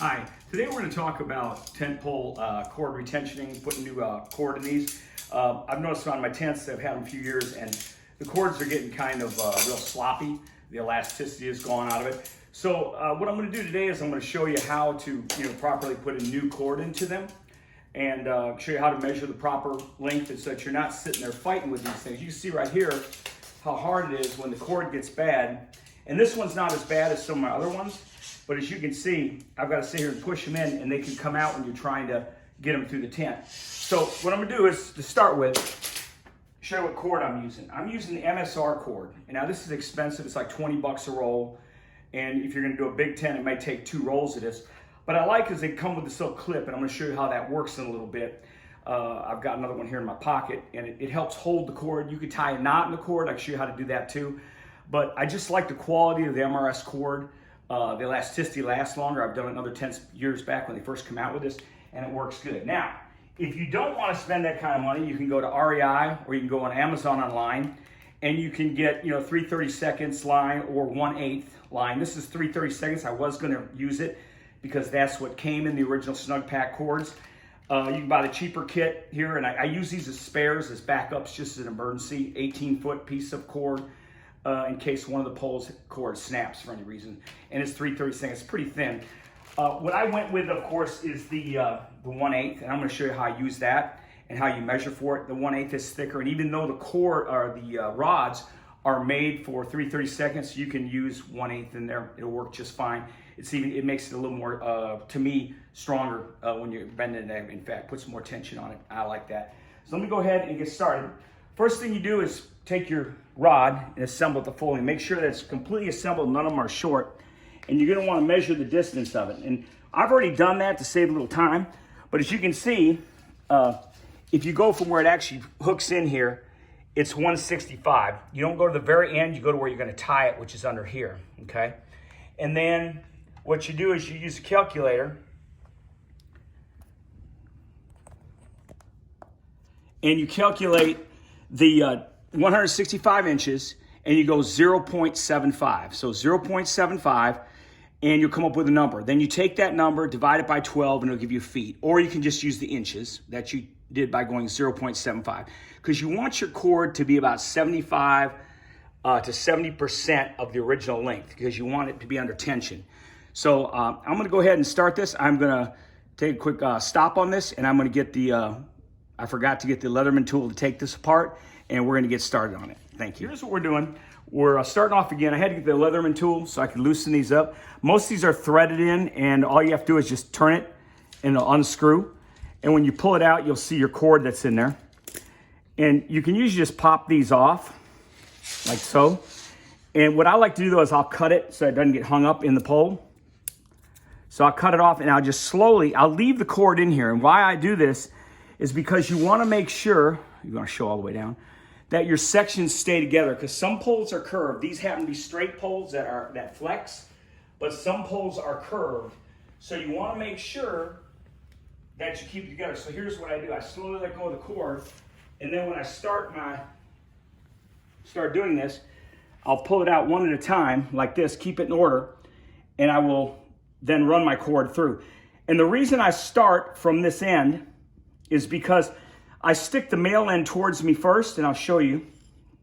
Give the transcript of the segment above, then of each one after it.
Hi, today we're going to talk about tent pole cord retentioning, putting new cord in these. I've noticed on my tents, I've had them a few years, and the cords are getting kind of real sloppy. The elasticity has gone out of it. So what I'm going to do today is I'm going to show you how to properly put a new cord into them, and show you how to measure the proper length so that you're not sitting there fighting with these things. You can see right here how hard it is when the cord gets bad. And this one's not as bad as some of my other ones, but as you can see, I've got to sit here and push them in, and they can come out when you're trying to get them through the tent. So what I'm gonna do is, to start with, show you what cord I'm using. I'm using the MSR cord. And now this is expensive, it's like 20 bucks a roll. And if you're gonna do a big tent, it might take 2 rolls of this. But I like is they come with this little clip, and I'm gonna show you how that works in a little bit. I've got another one here in my pocket, and it helps hold the cord. You could tie a knot in the cord, I can show you how to do that too. But I just like the quality of the MRS cord. The elasticity lasts longer. I've done it in other tents years back when they first come out with this, and it works good. Now, if you don't want to spend that kind of money, you can go to REI, or you can go on Amazon online, and you can get 3/32 line or 1/8 line. This is 3/32. I was going to use it because that's what came in the original Snug Pack cords. You can buy the cheaper kit here, and I use these as spares, as backups, just as an emergency. 18-foot piece of cord. In case one of the poles cord snaps for any reason, and it's 3/32. It's pretty thin. What I went with, of course, is the 1/8, and I'm going to show you how I use that and how you measure for it. The 1/8 is thicker, and even though the cord or the rods are made for 3/32, you can use 1/8 in there. It'll work just fine. It makes it a little more, to me, stronger when you're bending it. In fact, puts more tension on it. I like that. So let me go ahead and get started. First thing you do is take your rod and assemble it to fully. Make sure that it's completely assembled, none of them are short. And you're gonna wanna measure the distance of it. And I've already done that to save a little time, but as you can see, if you go from where it actually hooks in here, it's 165. You don't go to the very end, you go to where you're gonna tie it, which is under here, okay? And then what you do is you use a calculator, and you calculate the 165 inches, and you go 0.75. So 0.75, and you'll come up with a number. Then you take that number, divide it by 12, and it'll give you feet. Or you can just use the inches that you did by going 0.75. Because you want your cord to be about 75 to 70% of the original length, because you want it to be under tension. So I'm gonna go ahead and start this. I'm gonna take a quick stop on this, and I'm gonna get the, I forgot to get the Leatherman tool to take this apart, and we're gonna get started on it. Thank you. Here's what we're doing. We're starting off again. I had to get the Leatherman tool so I could loosen these up. Most of these are threaded in, and all you have to do is just turn it and it'll unscrew. And when you pull it out, you'll see your cord that's in there. And you can usually just pop these off, like so. And what I like to do though is I'll cut it so it doesn't get hung up in the pole. So I'll cut it off, and I'll just slowly, I'll leave the cord in here. And why I do this is because you wanna make sure, you're gonna show all the way down, that your sections stay together, because some poles are curved. These happen to be straight poles that flex, but some poles are curved. So you want to make sure that you keep it together. So here's what I do. I slowly let go of the cord, and then when I start doing this, I'll pull it out one at a time like this, keep it in order, and I will then run my cord through. And the reason I start from this end is because I stick the male end towards me first, and I'll show you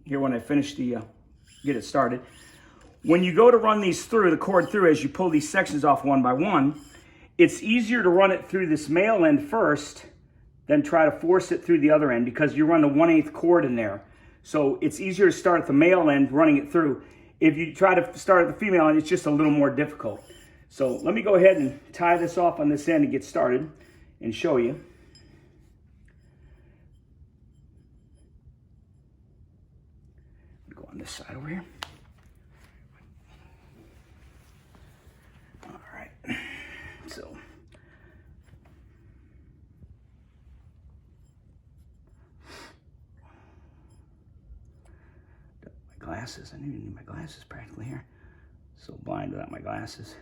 here when I finish get it started. When you go to run these through, the cord through, as you pull these sections off one by one, it's easier to run it through this male end first than try to force it through the other end, because you run the 1/8 cord in there. So it's easier to start at the male end running it through. If you try to start at the female end, it's just a little more difficult. So let me go ahead and tie this off on this end and get started and show you. On this side over here. All right. So my glasses. I didn't even need my glasses practically here. So blind without my glasses.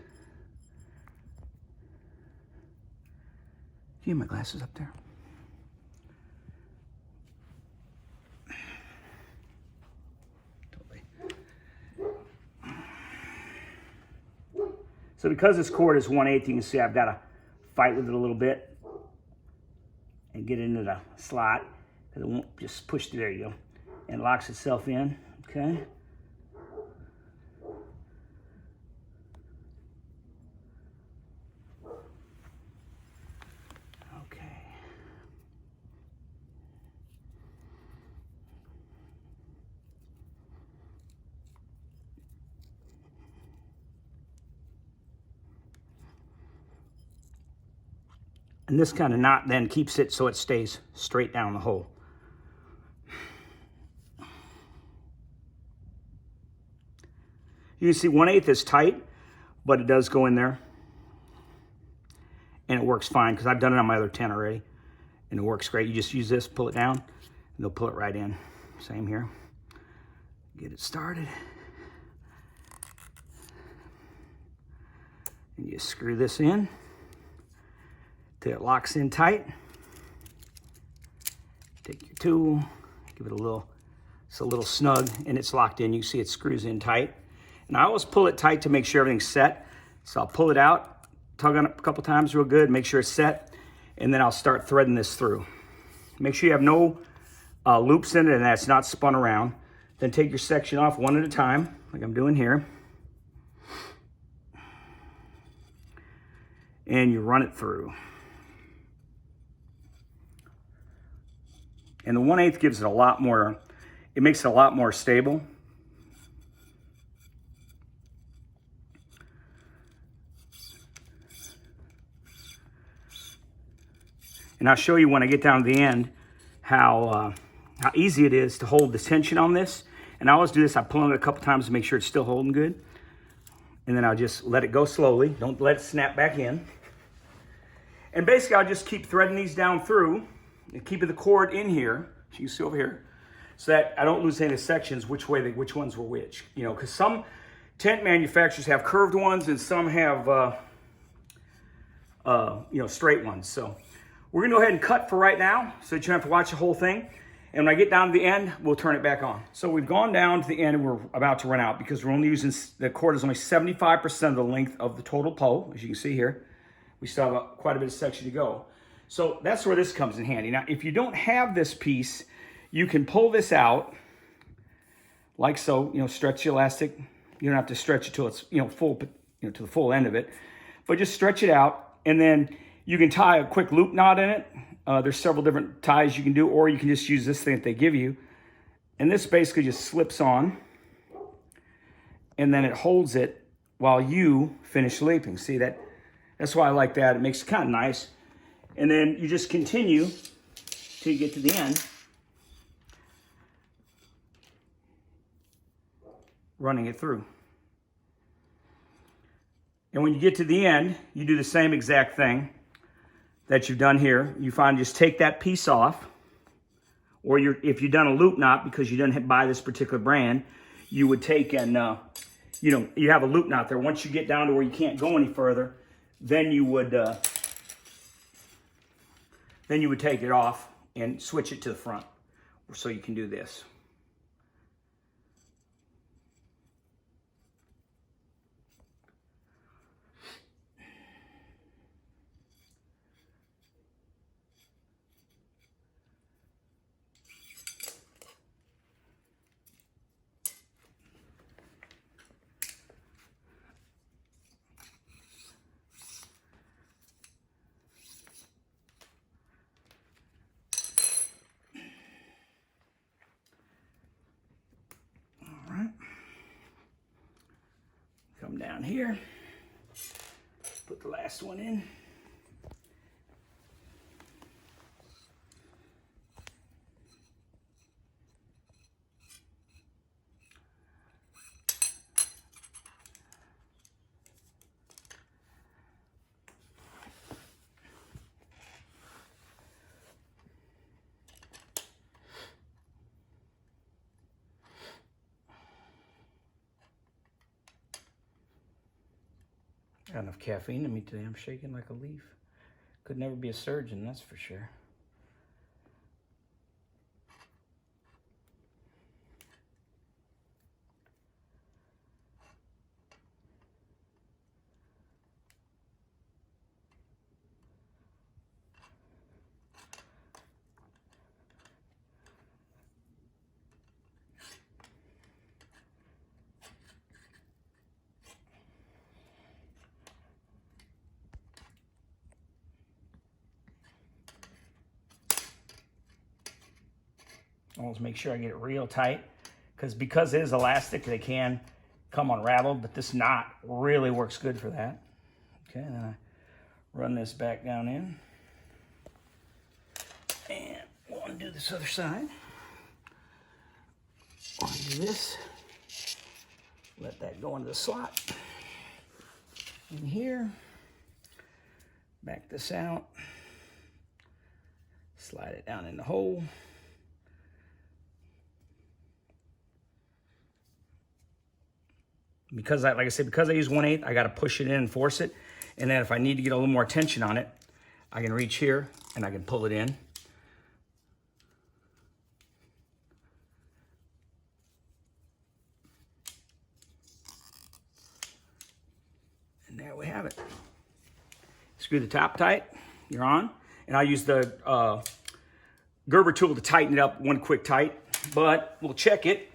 Do you have my glasses up there? So because this cord is 1/8, you can see I've got to fight with it a little bit and get into the slot, because it won't just push. There you go. And it locks itself in, okay? And this kind of knot then keeps it so it stays straight down the hole. You can see 1/8 is tight, but it does go in there. And it works fine, because I've done it on my other tent already. And it works great. You just use this, pull it down, and they'll pull it right in. Same here. Get it started. And you screw this in till it locks in tight. Take your tool, give it a little, it's a little snug, and it's locked in. You see it screws in tight. And I always pull it tight to make sure everything's set. So I'll pull it out, tug on it a couple times real good, make sure it's set, and then I'll start threading this through. Make sure you have no loops in it and that's not spun around. Then take your section off one at a time, like I'm doing here. And you run it through. And the 1/8 gives it a lot more, it makes it a lot more stable. And I'll show you when I get down to the end how easy it is to hold the tension on this. And I always do this, I pull on it a couple times to make sure it's still holding good. And then I'll just let it go slowly. Don't let it snap back in. And basically I'll just keep threading these down through and keeping the cord in here, as you can see over here, so that I don't lose any of the sections, which ones were which. You know, because some tent manufacturers have curved ones and some have straight ones. So we're gonna go ahead and cut for right now so that you don't have to watch the whole thing. And when I get down to the end, we'll turn it back on. So we've gone down to the end and we're about to run out, because we're only using, the cord is only 75% of the length of the total pole, as you can see here. We still have quite a bit of section to go. So that's where this comes in handy. Now, if you don't have this piece, you can pull this out like so, stretch the elastic. You don't have to stretch it till it's, full, to the full end of it, but just stretch it out. And then you can tie a quick loop knot in it. There's several different ties you can do, or you can just use this thing that they give you. And this basically just slips on, and then it holds it while you finish leaping. See that? That's why I like that. It makes it kind of nice. And then you just continue till you get to the end, running it through. And when you get to the end, you do the same exact thing that you've done here. You find, just take that piece off, or if you've done a loop knot because you didn't buy this particular brand, you would take and, you have a loop knot there. Once you get down to where you can't go any further, then you would take it off and switch it to the front, so you can do this. Come down here, put the last one in. Got enough caffeine in me today. I'm shaking like a leaf. Could never be a surgeon, that's for sure. Always make sure I get it real tight, because it is elastic, they can come unraveled, but this knot really works good for that. Okay, and then I run this back down in. And we'll undo this other side. Undo this. Let that go into the slot. In here. Back this out. Slide it down in the hole. Because like I said, because I use 1/8, I got to push it in and force it. And then if I need to get a little more tension on it, I can reach here and I can pull it in. And there we have it. Screw the top tight, you're on. And I'll use the Gerber tool to tighten it up, one quick tight. But we'll check it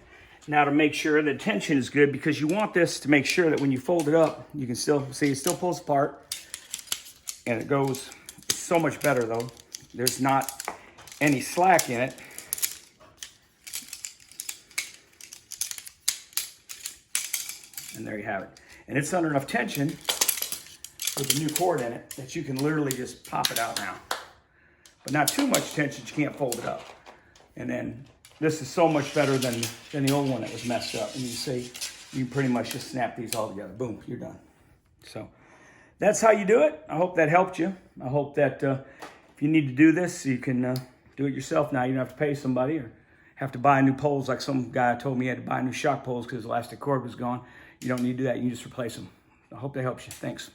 now to make sure the tension is good, because you want this to make sure that when you fold it up, you can still see it still pulls apart. And it goes, it's so much better though. There's not any slack in it. And there you have it. And it's under enough tension with the new cord in it that you can literally just pop it out now. But not too much tension, you can't fold it up. And then this is so much better than the old one that was messed up. And you see, you pretty much just snap these all together. Boom, you're done. So that's how you do it. I hope that helped you. I hope that if you need to do this, you can do it yourself now. You don't have to pay somebody or have to buy new poles like some guy told me he had to buy new shock poles because the elastic cord was gone. You don't need to do that. You can just replace them. I hope that helps you. Thanks.